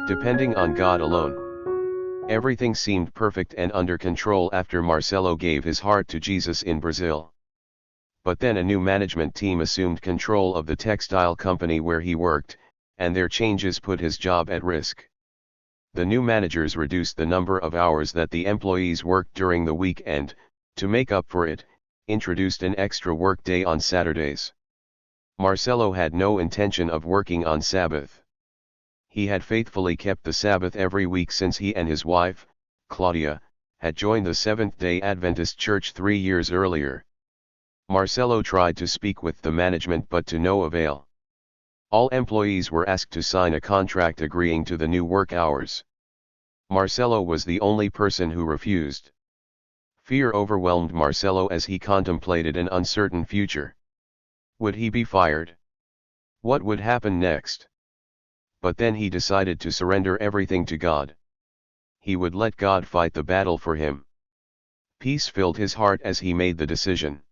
depending on God alone. Everything seemed perfect and under control after Marcelo gave his heart to Jesus in Brazil. But then a new management team assumed control of the textile company where he worked, and their changes put his job at risk. The new managers reduced the number of hours that the employees worked during the week and, to make up for it, introduced an extra work day on Saturdays. Marcelo had no intention of working on Sabbath. He had faithfully kept the Sabbath every week since he and his wife, Claudia, had joined the Seventh-day Adventist Church 3 years earlier. Marcelo tried to speak with the management but to no avail. All employees were asked to sign a contract agreeing to the new work hours. Marcelo was the only person who refused. Fear overwhelmed Marcelo as he contemplated an uncertain future. Would he be fired? What would happen next? But then he decided to surrender everything to God. He would let God fight the battle for him. Peace filled his heart as he made the decision.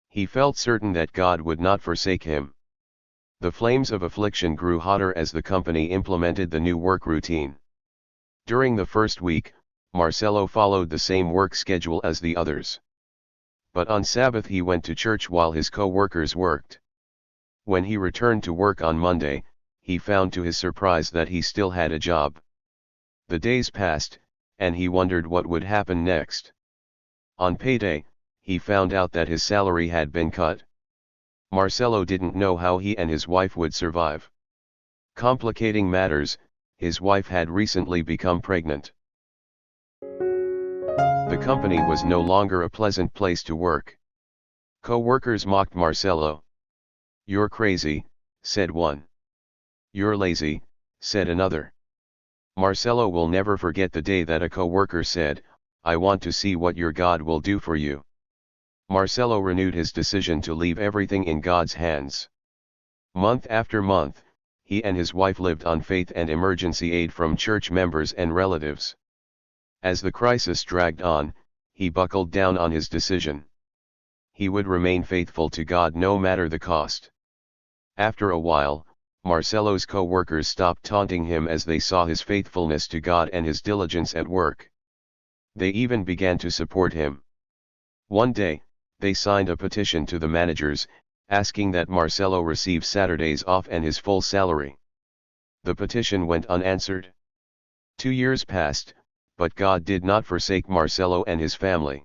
He felt certain that God would not forsake him. The flames of affliction grew hotter as the company implemented the new work routine. During the first week, Marcelo followed the same work schedule as the others. But on Sabbath he went to church while his co-workers worked. When he returned to work on Monday, he found to his surprise that he still had a job. The days passed, and he wondered what would happen next. On payday, he found out that his salary had been cut. Marcelo didn't know how he and his wife would survive. Complicating matters, his wife had recently become pregnant. The company was no longer a pleasant place to work. Co-workers mocked Marcelo. "You're crazy," said one. "You're lazy," said another. Marcelo will never forget the day that a co-worker said, "I want to see what your God will do for you." Marcelo renewed his decision to leave everything in God's hands. Month after month, he and his wife lived on faith and emergency aid from church members and relatives. As the crisis dragged on, he buckled down on his decision. He would remain faithful to God no matter the cost. After a while, Marcelo's co-workers stopped taunting him as they saw his faithfulness to God and his diligence at work. They even began to support him. One day, they signed a petition to the managers, asking that Marcelo receive Saturdays off and his full salary. The petition went unanswered. 2 years passed, but God did not forsake Marcelo and his family.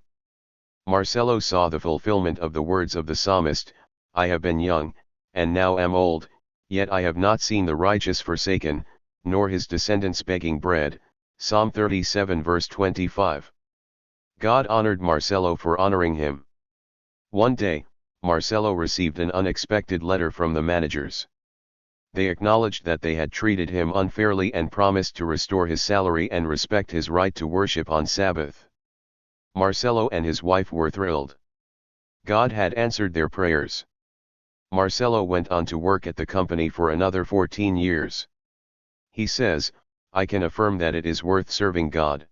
Marcelo saw the fulfillment of the words of the psalmist, "I have been young, and now am old, yet I have not seen the righteous forsaken, nor his descendants begging bread." Psalm 37 verse 25. God honored Marcelo for honoring him. One day, Marcelo received an unexpected letter from the managers. They acknowledged that they had treated him unfairly and promised to restore his salary and respect his right to worship on Sabbath. Marcelo and his wife were thrilled. God had answered their prayers. Marcelo went on to work at the company for another 14 years. He says, "I can affirm that it is worth serving God.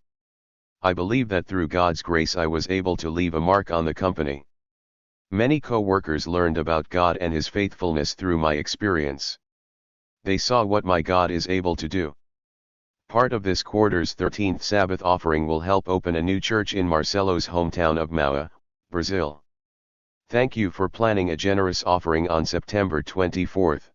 I believe that through God's grace I was able to leave a mark on the company." Many co-workers learned about God and His faithfulness through my experience. They saw what my God is able to do. Part of this quarter's 13th Sabbath offering will help open a new church in Marcelo's hometown of Malay, Brazil. Thank you for planning a generous offering on September 24th.